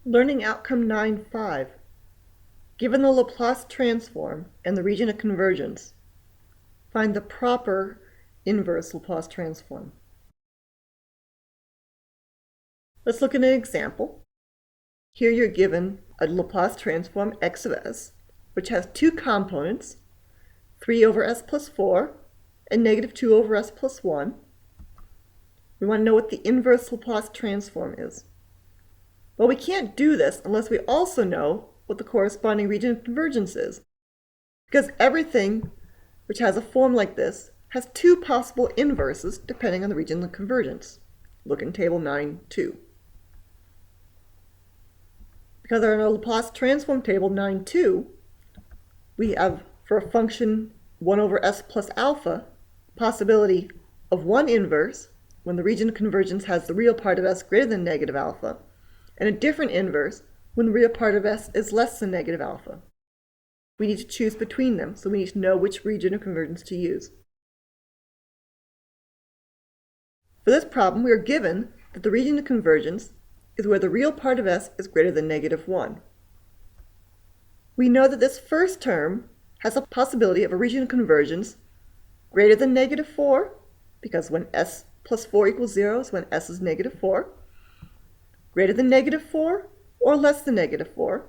Learning Outcome 9.5. Given the Laplace transform and the region of convergence, find the proper inverse Laplace transform. Let's look at an example. Here you're given a Laplace transform x of s, which has two components, 3 over s plus 4 and negative 2 over s plus 1. We want to know what the inverse Laplace transform is. Well, we can't do this unless we also know what the corresponding region of convergence is, because everything which has a form like this has two possible inverses depending on the region of convergence. Look in table 9.2. Because in our Laplace transform table 9.2, we have for a function 1 over s plus alpha possibility of one inverse when the region of convergence has the real part of s greater than negative alpha, and a different inverse when the real part of s is less than negative alpha. We need to choose between them, so we need to know which region of convergence to use. For this problem, we are given that the region of convergence is where the real part of s is greater than negative 1. We know that this first term has a possibility of a region of convergence greater than negative 4, because when s plus 4 equals 0 is when s is negative 4, greater than negative 4 or less than negative 4,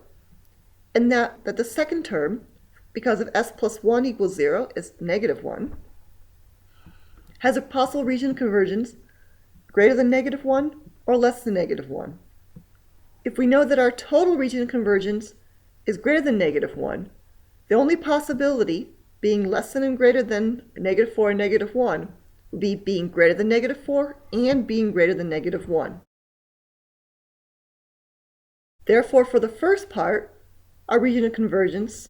and that the second term, because of s plus 1 equals 0 is negative 1, has a possible region of convergence greater than negative 1 or less than negative 1. If we know that our total region of convergence is greater than negative 1, the only possibility being less than and greater than negative 4 and negative 1 would be being greater than negative 4 and being greater than negative 1. Therefore, for the first part, our region of convergence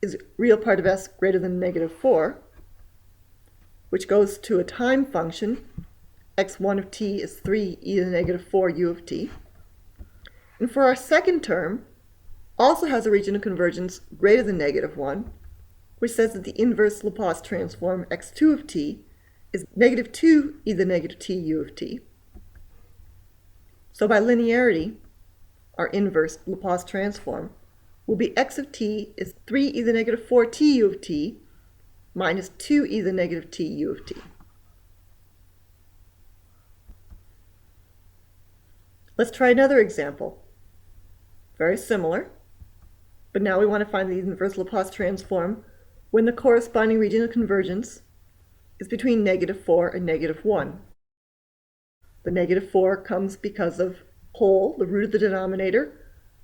is real part of s greater than negative 4, which goes to a time function. x1 of t is 3 e to the negative 4 u of t. And for our second term, also has a region of convergence greater than negative 1, which says that the inverse Laplace transform x2 of t is negative 2 e to the negative t u of t. So by linearity, our inverse Laplace transform will be x of t is 3 e to the negative 4 t u of t minus 2 e to the negative t u of t. Let's try another example. Very similar, but now we want to find the inverse Laplace transform when the corresponding region of convergence is between negative 4 and negative 1. The negative 4 comes because of pole, the root of the denominator,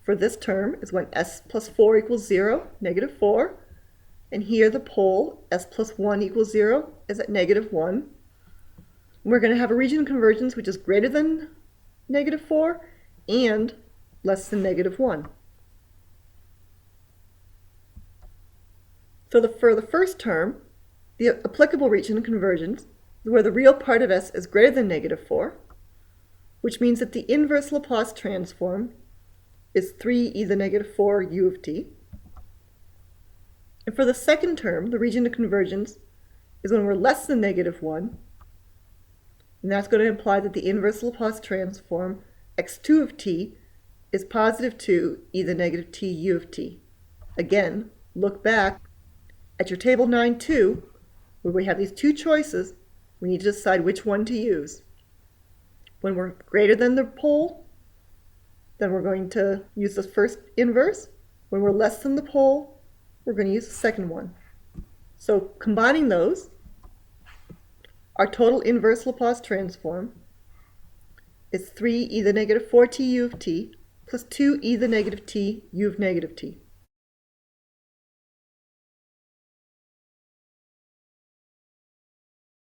for this term is when s plus 4 equals 0, negative 4, and here the pole, s plus 1 equals 0, is at negative 1. We're going to have a region of convergence which is greater than negative 4 and less than negative 1. So for the first term, the applicable region of convergence is where the real part of s is greater than negative 4, which means that the inverse Laplace transform is 3 e to the negative 4 u of t. And for the second term, the region of convergence is when we're less than negative 1, and that's going to imply that the inverse Laplace transform x2 of t is positive 2 e to the negative t u of t. Again, look back at your table 9.2, where we have these two choices. We need to decide which one to use. When we're greater than the pole, then we're going to use the first inverse. When we're less than the pole, we're going to use the second one. So combining those, our total inverse Laplace transform is 3 e to the negative 4 t u of t plus 2 e to the negative t u of negative t.